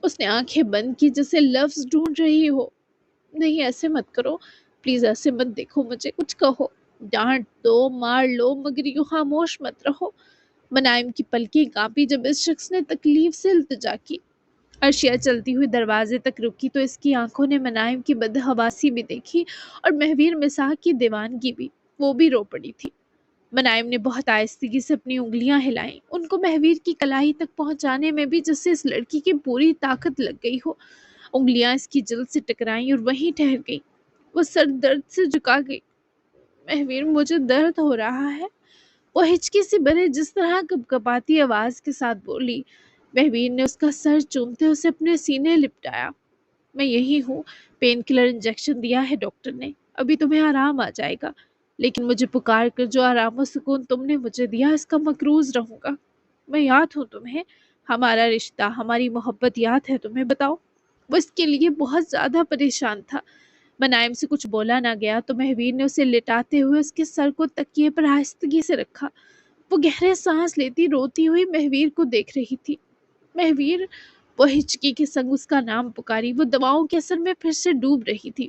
اس نے آنکھیں بند کی جیسے لفظ ڈھونڈ رہی ہو۔ نہیں، ایسے مت کرو، پلیز ایسے مت دیکھو مجھے، کچھ کہو، ڈانٹ دو، مار لو، مگر یوں خاموش مت رہو۔ منائم کی پلکیں کانپی جب اس شخص نے تکلیف سے التجا کی۔ ارشیا چلتی ہوئی دروازے تک رکی تو اس کی آنکھوں نے منائم کی بدحواسی بھی دیکھی اور مہویر مساق کی دیوانگی بھی، وہ بھی رو پڑی تھی۔ منائم نے بہت آہستگی سے اپنی انگلیاں ہلائیں، ان کو مہویر کی کلائی تک پہنچانے میں بھی جیسے اس لڑکی کی پوری طاقت لگ گئی ہو۔ انگلیاں اس کی جلد سے ٹکرائیں اور وہیں ٹھہر گئی۔ وہ سر درد سے جھکا گئی۔ مہویر، مجھے درد ہو رہا ہے، وہ ہچکی سے بھرے جس طرح کپکپاتی آواز کے ساتھ بولی۔ مہویر نے اس کا سر چومتے اسے اپنے سینے لپٹایا۔ میں یہی ہوں، پین کلر انجیکشن دیا ہے ڈاکٹر نے، ابھی تمہیں آرام آ جائے گا، لیکن مجھے پکار کر جو آرام و سکون تم نے مجھے دیا اس کا مقروض رہوں گا۔ میں یاد ہوں تمہیں، ہمارا رشتہ، ہماری محبت یاد ہے تمہیں، بتاؤ؟ وہ اس کے لیے بہت زیادہ پریشان تھا۔ منائم سے کچھ بولا نہ گیا تو مہویر نے اسے لٹاتے ہوئے اس کے سر کو تکیے پر آہستگی سے رکھا۔ وہ گہرے سانس لیتی روتی ہوئی مہویر کو دیکھ رہی تھی۔ مہویر، وہ ہچکی کے سنگ اس کا نام پکاری، وہ دواؤں کے اثر میں پھر سے ڈوب رہی تھی۔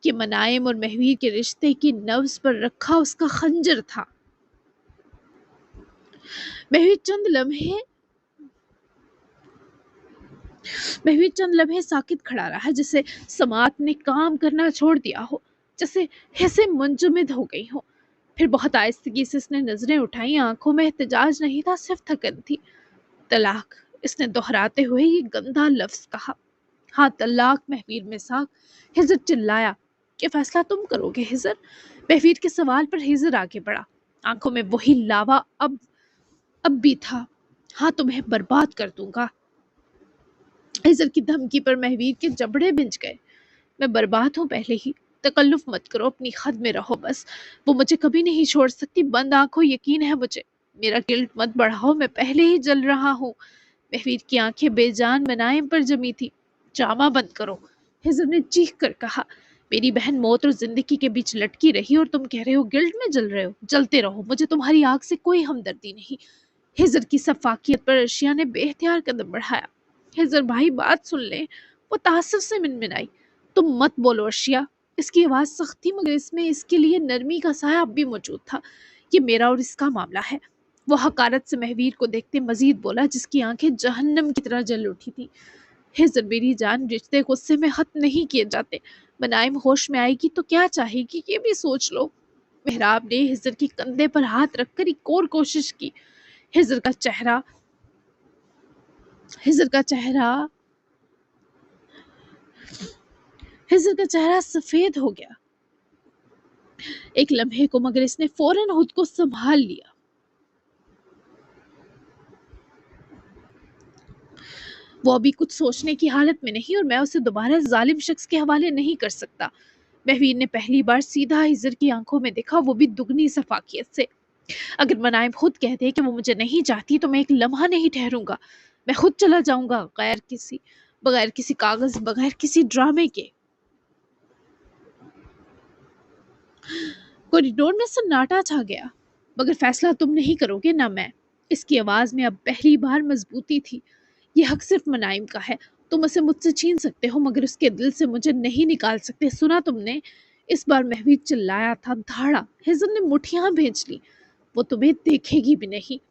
کہ منائم اور مہویر کے رشتے کی نبض پر رکھا اس کا خنجر تھا۔ مہویر چند لمحے ساکت کھڑا رہا، جیسے سماعت نے کام کرنا چھوڑ دیا ہو، جیسے حصے منجمد ہو گئی ہو۔ پھر بہت آہستگی سے اس نے نظریں اٹھائیں، آنکھوں میں احتجاج نہیں تھا، صرف تھکن تھی۔ طلاق، اس نے دہراتے ہوئے یہ گندا لفظ کہا۔ ہاں طلاق، مہویر میں ساکھ۔ ہجر چلایا کہ فیصلہ تم کرو گے ہجر؟ مہویر کے سوال پر ہجر آگے بڑھا، آنکھوں میں وہی لاوا اب بھی تھا۔ ہاں تمہیں برباد کر دوں گا۔ ہجر کی دھمکی پر مہویر کے جبڑے بھنج گئے۔ میں برباد ہوں پہلے ہی، تکلف مت کرو، اپنی خد میں رہو بس۔ وہ مجھے کبھی نہیں چھوڑ سکتی، بند آنکھوں یقین ہے مجھے۔ میرا گلٹ مت بڑھاؤ، میں پہلے ہی جل رہا ہوں۔ مہویر کی آنکھیں بے جان منائم پر جمی تھی۔ ڈرامہ بند کرو، ہجر نے چیخ کر کہا۔ میری بہن موت اور زندگی کے بیچ لٹکی رہی اور تم کہہ رہے ہو گلٹ میں جل رہے ہو؟ جلتے رہو، مجھے تمہاری آگ سے کوئی ہمدردی نہیں۔ ہجر کی شفاقیت پر ارشیا نے بے اختیار قدم بڑھایا۔ ہجر بھائی بات سن لیں، وہ تعصب سے منمنائی۔ تم مت بولو ارشیا۔ اس کی آواز سخت تھی مگر اس میں اس کے لیے نرمی کا سایہ اب بھی موجود تھا۔ یہ میرا اور اس کا معاملہ ہے۔ وہ حقارت سے مہویر کو دیکھتے مزید بولا، جس کی آنکھیں جہنم کی طرح جل اٹھی تھی۔ ہجر میری جان، رشتے غصے میں ختم نہیں کیے جاتے۔ منائم ہوش میں آئے گی تو کیا چاہے گی یہ بھی سوچ لو۔ محراب نے ہجر کی کندھے پر ہاتھ رکھ کر ایک اور کوشش کی۔ ہجر کا چہرہ سفید ہو گیا ایک لمحے کو، مگر اس نے فوراً خود کو سنبھال لیا۔ وہ ابھی کچھ سوچنے کی حالت میں نہیں اور میں اسے دوبارہ ظالم شخص کے حوالے نہیں کر سکتا۔ مہویر نے پہلی بار سیدھا ہجر کی آنکھوں میں دیکھا، وہ بھی دگنی شفاقیت سے۔ اگر منائم خود کہہ دے کہ وہ مجھے نہیں چاہتی تو میں ایک لمحہ نہیں ٹھہروں گا، میں خود چلا جاؤں گا، بغیر کسی کاغذ، بغیر کسی ڈرامے کے۔ کوریڈور میں سناٹا چھا گیا۔ مگر فیصلہ تم نہیں کرو گے، نہ میں۔ اس کی آواز میں اب پہلی بار مضبوطی تھی۔ یہ حق صرف منائم کا ہے، تم اسے مجھ سے چھین سکتے ہو مگر اس کے دل سے مجھے نہیں نکال سکتے، سنا تم نے؟ اس بار مہویر چلایا تھا، دھاڑا۔ ہجر نے مٹھیاں بھیج لی۔ وہ تمہیں دیکھے گی بھی نہیں،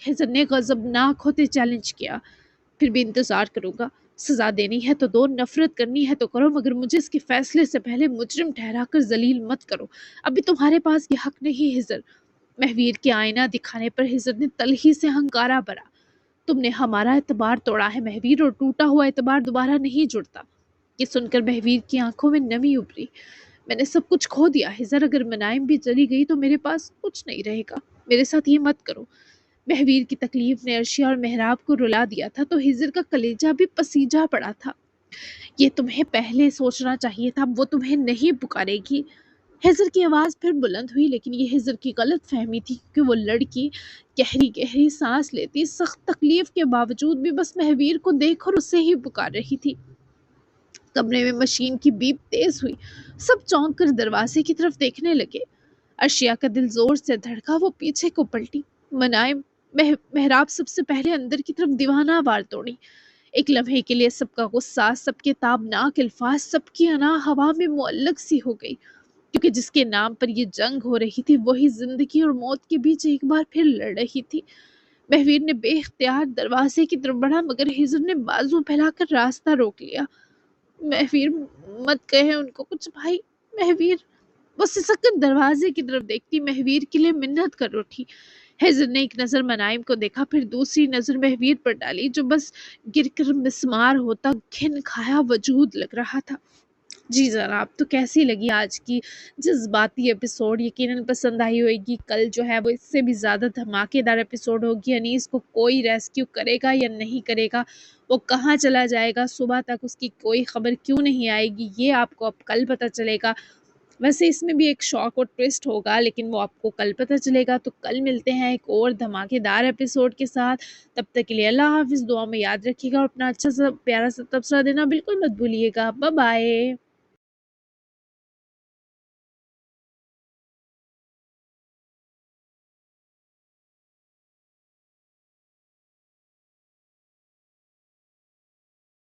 ہجر نے غضبناک ہوتے چیلنج کیا۔ پھر بھی انتظار کروں گا، سزا دینی ہے تو دو، نفرت کرنی ہے تو کرو، مگر مجھے اس کے فیصلے سے پہلے مجرم ٹھہرا کر ذلیل مت کرو۔ ابھی تمہارے پاس یہ حق نہیں ہجر۔ مہویر کے آئینہ دکھانے پر ہجر نے تلخی سے ہنکارا بھرا۔ تم نے ہمارا اعتبار توڑا ہے مہویر، اور ٹوٹا ہوا اعتبار دوبارہ نہیں جڑتا۔ یہ سن کر مہویر کی آنکھوں میں نمی ابری۔ میں نے سب کچھ کھو دیا ہجر، اگر منائم بھی چلی گئی تو میرے پاس کچھ نہیں رہے گا، میرے ساتھ یہ مت کرو۔ مہویر کی تکلیف نے ارشیا اور محراب کو رلا دیا تھا تو ہجر کا کلیجہ بھی پسیجا پڑا تھا۔ یہ تمہیں پہلے سوچنا چاہیے تھا، وہ تمہیں نہیں پکارے گی۔ ہجر کی آواز پھر بلند ہوئی، لیکن یہ ہجر کی غلط فہمی تھی، کیونکہ وہ لڑکی گہری گہری سانس لیتی، سخت تکلیف کے باوجود بھی بس مہویر کو دیکھ اور اسے ہی پکار رہی تھی۔ کمرے میں مشین کی بیپ تیز ہوئی، سب چونک کر دروازے کی طرف دیکھنے لگے۔ ارشیا کا دل زور سے دھڑکا، وہ پیچھے کو پلٹی۔ منائم، محراب سب سے پہلے اندر کی طرف دیوانہ وار دوڑی۔ ایک لمحے کے لیے سب کا غصہ، سب کے تابناک الفاظ، سب کی انا ہوا میں معلق سی ہو گئی، کیونکہ جس کے نام پر یہ جنگ ہو رہی تھی وہی زندگی اور موت کے بیچ ایک بار پھر لڑ رہی تھی۔ مہویر نے بے اختیار دروازے کی طرف بڑھا، مگر ہجر نے بازو پھیلا کر راستہ روک لیا۔ مہویر مت کہے ان کو کچھ بھائی، مہویر۔ وہ سسک کر دروازے کی طرف دیکھتی مہویر کے لیے منت کر اٹھی۔ ہجر نے ایک نظر منائم کو دیکھا، پھر دوسری نظر مہویر پر ڈالی، جو بس گر کر مسمار ہوتا گھن کھایا وجود لگ رہا تھا۔ جی جناب، تو کیسی لگی آج کی جذباتی ایپیسوڈ؟ یقیناً پسند آئی ہوئے گی۔ کل جو ہے وہ اس سے بھی زیادہ دھماکے دار ایپیسوڈ ہوگی۔ انیس کو کوئی ریسکیو کرے گا یا نہیں کرے گا، وہ کہاں چلا جائے گا، صبح تک اس کی کوئی خبر کیوں نہیں آئے گی، یہ آپ کو اب کل پتہ چلے گا۔ ویسے اس میں بھی ایک شاک اور ٹوسٹ ہوگا، لیکن وہ آپ کو کل پتہ چلے گا۔ تو کل ملتے ہیں ایک اور دھماکے دار ایپیسوڈ کے ساتھ۔ تب تک کے لیے اللہ حافظ، دعا میں یاد رکھیے گا اور اپنا اچھا سا پیارا سا تبصرہ دینا بالکل مت بھولیے گا۔ Bye bye.